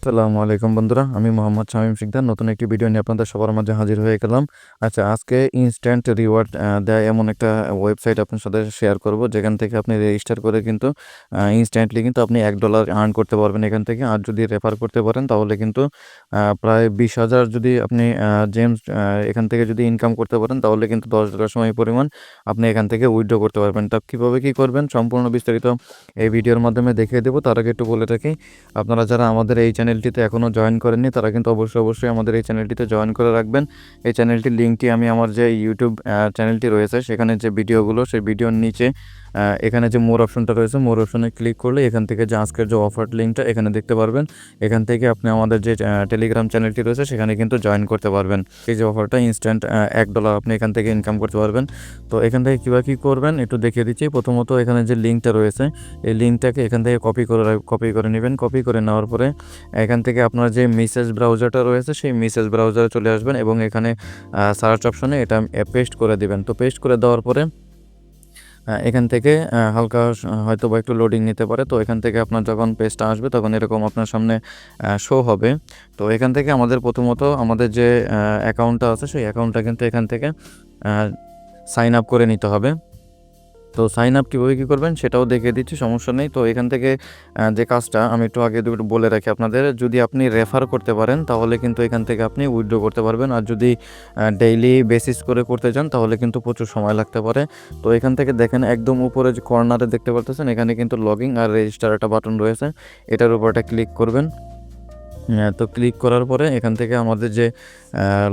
আসসালামু আলাইকুম বন্ধুরা, আমি মোহাম্মদ শামীম শিকদার নতুন একটি ভিডিও নিয়ে আপনাদের সবার মাঝে হাজির হয়ে গেলাম। আচ্ছা, আজকে ইনস্ট্যান্ট রিওয়ার্ড দেয় এমন একটা ওয়েবসাইট আপনার সাথে শেয়ার করব, যেখান থেকে আপনি রেজিস্টার করে কিন্তু ইনস্ট্যান্টলি কিন্তু আপনি $1 আর্ন করতে পারবেন এখান থেকে। আর যদি রেফার করতে পারেন তাহলে কিন্তু প্রায় 20,000 যদি আপনি জেমস এখান থেকে যদি ইনকাম করতে পারেন তাহলে কিন্তু $10 সময় পরিমাণ আপনি এখান থেকে উইথড্র করতে পারবেন। তা কীভাবে কী করবেন সম্পূর্ণ বিস্তারিত এই ভিডিওর মাধ্যমে দেখিয়ে দেবো। তার আগে একটু বলে রাখি, আপনারা যারা আমাদের এই চ্যানেলটিতে এখনও জয়েন করেননি তারা কিন্তু অবশ্যই আমাদের এই চ্যানেলটিতে জয়েন করে রাখবেন। এই চ্যানেলটির লিঙ্কটি আমি আমার যে ইউটিউব চ্যানেলটি রয়েছে সেখানে যে ভিডিওগুলো, সেই ভিডিওর নিচে এখানে যে মোর অপশনটা রয়েছে, মোর অপশনে ক্লিক করলে এখান থেকে যে আজকের যে অফার লিঙ্কটা এখানে দেখতে পারবেন। এখান থেকে আপনি আমাদের যে টেলিগ্রাম চ্যানেলটি রয়েছে সেখানে কিন্তু জয়েন করতে পারবেন। এই যে অফারটা ইনস্ট্যান্ট $1 আপনি এখান থেকে ইনকাম করতে পারবেন। তো এখান থেকে কীভাবে কী করবেন একটু দেখিয়ে দিচ্ছি। প্রথমত এখানে যে লিঙ্কটা রয়েছে এই লিঙ্কটাকে এখান থেকে কপি করে নেবেন। কপি করে নেওয়ার পরে এখান থেকে আপনার যে মেসেজ ব্রাউজারটা রয়েছে সেই মেসেজ ব্রাউজারে চলে আসবেন এবং এখানে সার্চ অপশনে এটা পেস্ট করে দিবেন। তো পেস্ট করে দেওয়ার পরে এখান থেকে হালকা হয়তো বা একটু লোডিং নিতে পারে। তো এখান থেকে আপনার যখন পেজটা আসবে তখন এরকম আপনার সামনে শো হবে। তো এখান থেকে প্রথমত আমাদের যে অ্যাকাউন্টটা আছে সেই অ্যাকাউন্টটা কিন্তু এখান থেকে সাইন আপ করে নিতে হবে। তো সাইন আপ কীভাবে কী করবেন সেটাও দেখিয়ে দিচ্ছি, সমস্যা নেই। তো এখান থেকে যে কাজটা আমি একটু আগে বলে রাখি আপনাদের, যদি আপনি রেফার করতে পারেন তাহলে কিন্তু এখান থেকে আপনি উইথড্র করতে পারবেন। আর যদি ডেইলি বেসিস করে করতে চান তাহলে কিন্তু প্রচুর সময় লাগতে পারে। তো এখান থেকে দেখেন একদম উপরে যে কর্নারে দেখতে পারতেছেন এখানে কিন্তু লগইন আর রেজিস্টার একটা বাটন রয়েছে, এটার উপর একটা ক্লিক করবেন। তো ক্লিক করার পরে এখান থেকে আমাদের যে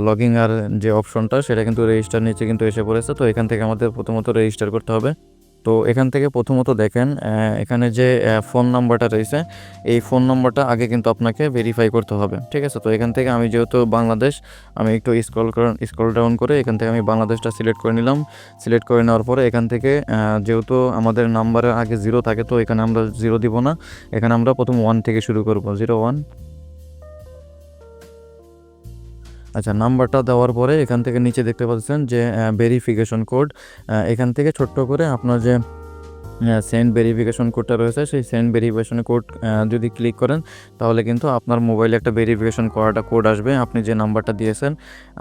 লগইন আর যে অপশনটা সেটা কিন্তু রেজিস্টার নিচে কিন্তু এসে পড়েছে। তো এখান থেকে আমাদের প্রথমত রেজিস্টার করতে হবে। তো এখান থেকে প্রথমত দেখেন এখানে যে ফোন নাম্বারটা রয়েছে এই ফোন নাম্বারটা আগে কিন্তু আপনাকে ভেরিফাই করতে হবে, ঠিক আছে। তো এখান থেকে আমি যেহেতু বাংলাদেশ, আমি একটু স্ক্রল ডাউন করে এখান থেকে আমি বাংলাদেশটা সিলেক্ট করে নিলাম। সিলেক্ট করে নেওয়ার পরে এখান থেকে যেহেতু আমাদের নাম্বারের আগে 0 থাকে তো এখানে আমরা 0 দিব না, এখানে আমরা প্রথম 1 থেকে শুরু করব, 01। আচ্ছা, নাম্বারটা দেওয়ার পরে এখান থেকে নিচে দেখতে পাচ্ছেন যে ভেরিফিকেশন কোড, এখান থেকে ছোট্ট করে আপনার যে সেন্ড ভেরিফিকেশন কোডটা রয়েছে সেই সেন্ড ভেরিফিকেশন কোড যদি ক্লিক করেন তাহলে কিন্তু আপনার মোবাইলে একটা ভেরিফিকেশন করাটা কোড আসবে আপনি যে নাম্বারটা দিয়েছেন।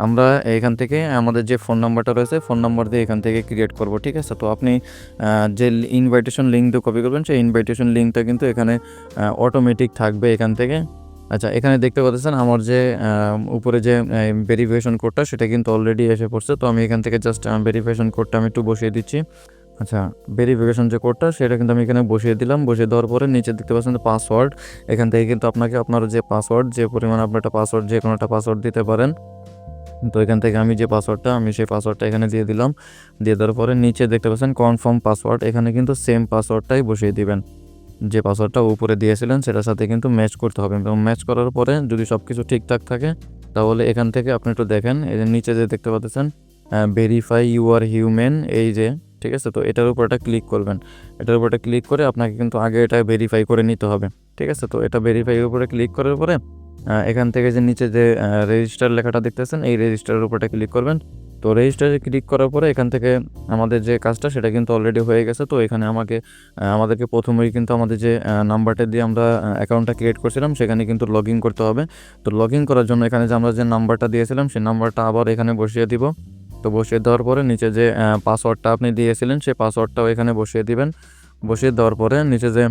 আমরা এখান থেকে আমাদের যে ফোন নাম্বারটা রয়েছে ফোন নাম্বার দিয়ে এখান থেকে ক্রিয়েট করব, ঠিক আছে। তো আপনি যে ইনভাইটেশন লিঙ্ক দিয়ে কপি করবেন সেই ইনভাইটেশন লিঙ্কটা কিন্তু এখানে অটোমেটিক থাকবে এখান থেকে। আচ্ছা, এখানে দেখতে পাচ্ছেন আমার যে উপরে যে ভেরিফিকেশন কোডটা সেটা কিন্তু অলরেডি এসে পড়ছে। তো আমি এখান থেকে জাস্ট ভেরিফিকেশন কোডটা আমি একটু বসিয়ে দিচ্ছি। আচ্ছা, ভেরিফিকেশন যে কোডটা সেটা কিন্তু আমি এখানে বসিয়ে দিলাম। বসিয়ে দেওয়ার পরে নিচে দেখতে পাচ্ছেন পাসওয়ার্ড, এখান থেকে কিন্তু আপনাকে আপনার যে পাসওয়ার্ড, যে পরিমাণ আপনার একটা পাসওয়ার্ড, যে কোনো একটা পাসওয়ার্ড দিতে পারেন। তো এখান থেকে আমি যে পাসওয়ার্ডটা আমি সেই পাসওয়ার্ডটা এখানে দিয়ে দিলাম। দিয়ে দেওয়ার পরে নিচে দেখতে পাচ্ছেন কনফার্ম পাসওয়ার্ড, এখানে কিন্তু সেম পাসওয়ার্ডটাই বসিয়ে দিবেন। যে পাসওয়ার্ডটা উপরে দিয়েছিলেন সেটার সাথে কিন্তু ম্যাচ করতে হবে এবং ম্যাচ করার পরে যদি সব কিছু ঠিকঠাক থাকে তাহলে এখান থেকে আপনি একটু দেখেন এই যে নিচে যে দেখতে পাচ্ছেন ভেরিফাই ইউ আর হিউম্যান, এই যে, ঠিক আছে। তো এটার উপর একটা ক্লিক করবেন। এটার উপর একটা ক্লিক করে আপনাকে কিন্তু আগে এটা ভেরিফাই করে নিতে হবে, ঠিক আছে। তো এটা ভেরিফাইয়ের উপরে ক্লিক করার পরে এখান থেকে যে নিচে যে রেজিস্টার লেখাটা দেখতেছেন এই রেজিস্টারের উপরটা ক্লিক করবেন। তো রেজিস্টারে ক্লিক করার পরে এখান থেকে আমাদের যে কাজটা সেটা কিন্তু অলরেডি হয়ে গেছে। তো এখানে আমাদেরকে প্রথমেই কিন্তু আমাদের যে নাম্বারটা দিয়ে আমরা অ্যাকাউন্টটা ক্রিয়েট করছিলাম সেখানে কিন্তু লগ ইন করতে হবে। তো লগ ইন করার জন্য এখানে যে আমরা যে নাম্বারটা দিয়েছিলাম সেই নাম্বারটা আবার এখানে বসিয়ে দিব। তো বসিয়ে দেওয়ার পরে নিচে যে পাসওয়ার্ডটা আপনি দিয়েছিলেন সেই পাসওয়ার্ডটাও এখানে বসিয়ে দিবেন। বসিয়ে দেওয়ার পরে নিচে যে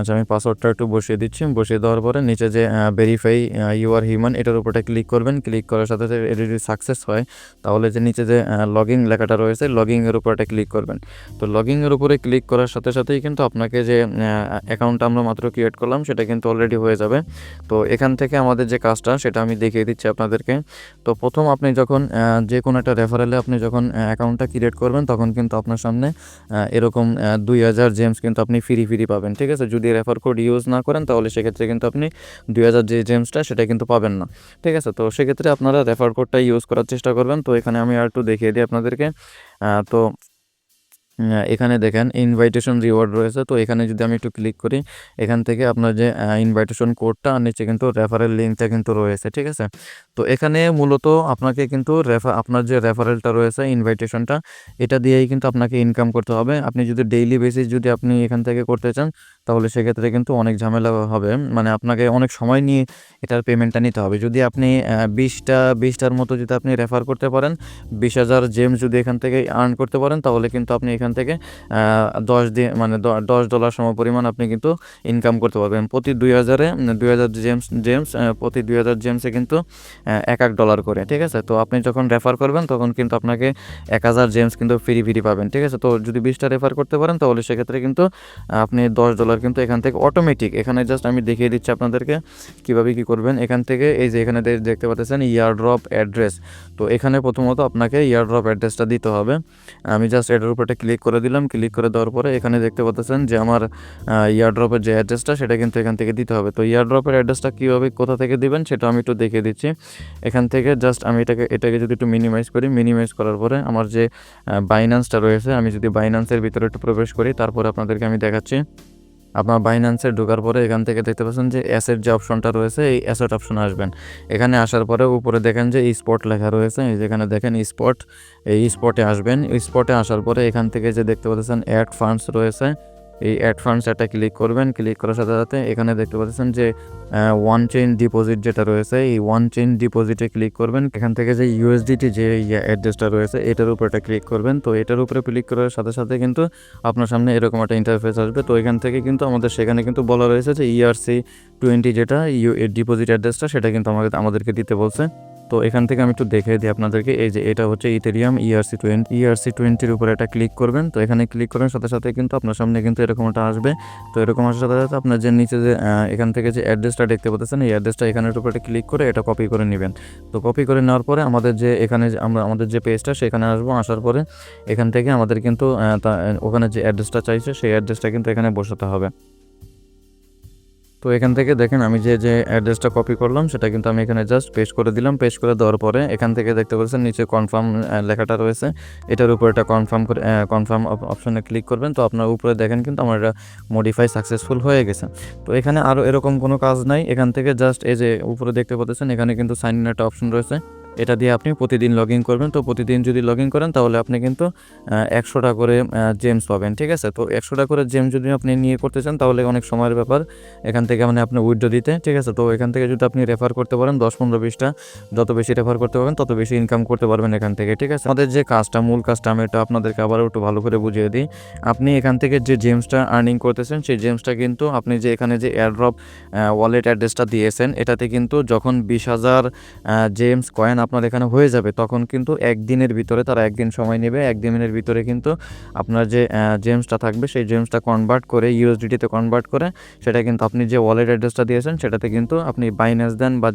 আচ্ছা, আমি পাসওয়ার্ডটা একটু বসিয়ে দিচ্ছি। বসিয়ে দেওয়ার পরে নিচে যে ভেরিফাই ইউ আর হিউম্যান এটার উপরে ক্লিক করবেন। ক্লিক করার সাথে সাথে এটা যদি সাকসেস হয় তাহলে যে নিচে যে লগইন লেখাটা রয়েছে লগইনের উপরে ক্লিক করবেন। তো লগইনের উপরে ক্লিক করার সাথে সাথেই কিন্তু আপনাকে যে অ্যাকাউন্টটা আমরা মাত্র ক্রিয়েট করলাম সেটা কিন্তু অলরেডি হয়ে যাবে। তো এখান থেকে আমাদের যে কাজটা সেটা আমি দেখিয়ে দিচ্ছি আপনাদেরকে। তো প্রথম আপনি যখন যে কোনো একটা রেফারেলে আপনি যখন অ্যাকাউন্টটা ক্রিয়েট করবেন তখন কিন্তু আপনার সামনে এরকম 2000 জেমস কিন্তু আপনি ফ্রি পাবেন, ঠিক আছে। যদি রেফার কোড ইউজ না করেন তাহলে সেক্ষেত্রে কিন্তু আপনি 2000 যে জেমসটা সেটা কিন্তু পাবেন না, ঠিক আছে। তো সেক্ষেত্রে আপনারা রেফার কোডটা ইউজ করার চেষ্টা করবেন। তো এখানে আমি আর একটু দেখিয়ে দিই আপনাদেরকে। তো এখানে দেখেন ইনভাইটেশন রিওয়ার্ড রয়েছে। তো এখানে যদি আমি একটু ক্লিক করি এখান থেকে আপনার যে ইনভাইটেশন কোডটা আর নিচে কিন্তু রেফারেল লিঙ্কটা কিন্তু রয়েছে, ঠিক আছে। তো এখানে মূলত আপনাকে কিন্তু আপনার যে রেফারেলটা রয়েছে ইনভাইটেশনটা এটা দিয়েই কিন্তু আপনাকে ইনকাম করতে হবে। আপনি যদি ডেইলি বেসিস যদি আপনি এখান থেকে করতে চান তাহলে সেক্ষেত্রে কিন্তু অনেক ঝামেলা হবে, মানে আপনাকে অনেক সময় নিয়ে এটার পেমেন্টটা নিতে হবে। যদি আপনি 20টার মতো যদি আপনি রেফার করতে পারেন, 20,000 জেমস যদি এখান থেকে আর্ন করতে পারেন, তাহলে কিন্তু আপনি এখান থেকে 10 ডলার সমপরিমাণ আপনি কিন্তু ইনকাম করতে পারবেন। প্রতি 2000 জেমস প্রতি 2000 জেমসে কিন্তু $1 করে, ঠিক আছে। তো আপনি যখন রেফার করবেন তখন কিন্তু আপনাকে 1000 জেমস কিন্তু ফ্রি পাবেন, ঠিক আছে। তো যদি 20টা রেফার করতে পারেন তাহলে সেক্ষেত্রে কিন্তু আপনি $10 কিন্তু এখান থেকে অটোমেটিক, এখানে জাস্ট আমি দেখিয়ে দিচ্ছি আপনাদেরকে কীভাবে কী করবেন। এখান থেকে এই যে এখানে দেখতে পাচ্ছেন ইয়ারড্রপ অ্যাড্রেস, তো এখানে প্রথমত আপনাকে ইয়ারড্রপ অ্যাড্রেসটা দিতে হবে। আমি জাস্ট এটার উপরে ক্লিক করে দিলাম। ক্লিক করে দেওয়ার পরে এখানে দেখতে পাচ্ছেন যে আমার ইয়ারড্রপের যে অ্যাড্রেসটা সেটা কিন্তু এখান থেকে দিতে হবে। তো ইয়ারড্রপের অ্যাড্রেসটা কীভাবে কোথা থেকে দিবেন সেটা আমি একটু দেখিয়ে দিচ্ছি। এখান থেকে জাস্ট আমি এটাকে যদি একটু মিনিমাইজ করার পরে আমার যে বাইন্যান্সটা রয়েছে, আমি যদি বাইন্যান্সের ভিতরে একটু প্রবেশ করি, তারপরে আপনাদেরকে আমি দেখাচ্ছি। আপনার বাইন্যান্সে ঢোকার পরে এখান থেকে দেখতে পাচ্ছেন যে অ্যাসেট যে অপশনটা রয়েছে, এই অ্যাসেট অপশনে আসবেন। এখানে আসার পরে উপরে দেখেন যে স্পট লেখা রয়েছে, এই যেখানে দেখেন স্পট, এই স্পটে আসবেন। স্পটে আসার পরে এখান থেকে যে দেখতে পাচ্ছেন অ্যাড ফান্ডস রয়েছে, এই অ্যাড ফান্ডস এটা ক্লিক করবেন। ক্লিক করার সাথে সাথে এখানে দেখতে পাচ্ছেন যে ওয়ান চেইন ডিপোজিট যেটা রয়েছে, এই ওয়ান চেইন ডিপোজিটে ক্লিক করবেন। এখান থেকে যে ইউএসডিটি যে অ্যাড্রেসটা রয়েছে এটার উপর এটা ক্লিক করবেন। তো এটার উপরে ক্লিক করার সাথে সাথে কিন্তু আপনার সামনে এরকম একটা ইন্টারফেস আসবে। তো এখান থেকে কিন্তু আমাদের সেখানে কিন্তু বলা রয়েছে যে ERC20 যেটা ডিপোজিট অ্যাড্রেসটা সেটা কিন্তু আমাদেরকে দিতে বলছে। তো এখান থেকে আমি একটু দেখিয়ে দিই আপনাদেরকে। এই যে এটা হচ্ছে ইথেরিয়াম ERC20 উপরে এটা ক্লিক করবেন। তো এখানে ক্লিক করার সাথে সাথে কিন্তু আপনার সামনে কিন্তু এরকম একটা আসবে। তো এরকম আসার সাথে সাথে আপনার যে নিচে যে এখান থেকে যে অ্যাড্রেসটা দেখতে পাচ্ছেন, এই অ্যাড্রেসটা এখানের উপরে ক্লিক করে এটা কপি করে নেবেন। তো কপি করে নেওয়ার পরে আমাদের যে এখানে আমরা আমাদের যে পেজটা সেখানে আসবো। আসার পরে এখান থেকে আমাদের কিন্তু ওখানে যে অ্যাড্রেসটা চাইছে সেই অ্যাড্রেসটা কিন্তু এখানে বসাতে হবে। তো এখান থেকে দেখেন আমি যে অ্যাড্রেসটা কপি করলাম সেটা কিন্তু আমি এখানে জাস্ট পেস্ট করে দিলাম। পেস্ট করে দেওয়ার পরে এখান থেকে দেখতে পাচ্ছেন নিচে কনফার্ম লেখাটা রয়েছে, এটার উপর এটা কনফার্ম অপশনে ক্লিক করবেন। তো আপনার উপরে দেখেন কিন্তু আমার এটা মডিফাই সাকসেসফুল হয়ে গেছে। তো এখানে আরও এরকম কোনো কাজ নাই। এখান থেকে জাস্ট এই যে উপরে দেখতে পাচ্ছেন এখানে কিন্তু সাইন ইন একটা অপশন রয়েছে, এটা দিয়ে আপনি প্রতিদিন লগ ইন করবেন। তো প্রতিদিন যদি লগ ইন করেন তাহলে আপনি কিন্তু 100টা করে জেমস পাবেন, ঠিক আছে। তো 100টা করে জেমস যদি আপনি নিয়ে করতে চান তাহলে অনেক সময়ের ব্যাপার এখান থেকে মানে আপনি উইথড্র দিতে, ঠিক আছে। তো এখান থেকে যদি আপনি রেফার করতে পারেন 10, 15, 20টা, যত বেশি রেফার করতে পারবেন তত বেশি ইনকাম করতে পারবেন এখান থেকে, ঠিক আছে। আমাদের যে কাজটা, মূল কাজটা আমি এটা আপনাদেরকে আবারও একটু ভালো করে বুঝিয়ে দিই। আপনি এখান থেকে যে জেমসটা আর্নিং করতেছেন সেই জেমসটা কিন্তু আপনি যে এখানে যে এয়ারড্রপ ওয়ালেট অ্যাড্রেসটা দিয়েছেন এটাতে কিন্তু যখন 20,000 জেমস কয়েন আপনার এখানে হয়ে যাবে তখন কিন্তু একদিনের ভিতরে, তারা একদিন সময় নেবে, একদিনের ভিতরে কিন্তু আপনার যে জেমসটা থাকবে সেই জেমসটা কনভার্ট করে ইউএসডিটিতে কনভার্ট করে সেটা কিন্তু আপনি যে ওয়ালেট অ্যাড্রেসটা দিয়েছেন সেটাতে কিন্তু আপনি বাইন্যান্স দেন বা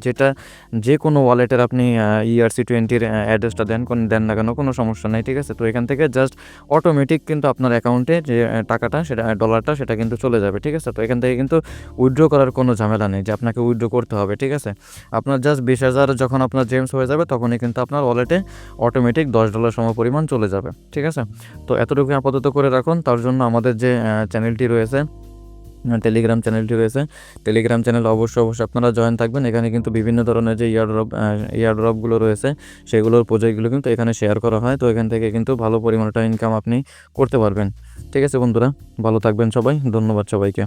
যে কোনো ওয়ালেটের আপনি ERC20 অ্যাড্রেসটা দেন না কেন কোনো সমস্যা নেই, ঠিক আছে। তো এখান থেকে জাস্ট অটোমেটিক কিন্তু আপনার অ্যাকাউন্টে যে টাকাটা সেটা ডলারটা সেটা কিন্তু চলে যাবে, ঠিক আছে। তো এখান থেকে কিন্তু উইথড্র করার কোনো ঝামেলা নেই যে আপনাকে উইথড্র করতে হবে, ঠিক আছে। আপনার জাস্ট 20,000 যখন আপনার জেমস হয়ে যাবে তখনই কিন্তু আপনার ওয়ালেটে অটোমেটিক $10 সমপরিমাণ চলে যাবে, ঠিক আছে। তো এতটুকু আপাতত করে রাখুন। তার জন্য আমাদের যে চ্যানেলটি রয়েছে, টেলিগ্রাম চ্যানেল অবশ্যই আপনারা জয়েন থাকবেন। এখানে কিন্তু বিভিন্ন ধরনের যে ইয়ারড্রপগুলো রয়েছে সেগুলোর প্রজেক্টগুলো কিন্তু এখানে শেয়ার করা হয়। তো এখান থেকে কিন্তু ভালো পরিমাণটা ইনকাম আপনি করতে পারবেন, ঠিক আছে বন্ধুরা। ভালো থাকবেন সবাই, ধন্যবাদ সবাইকে।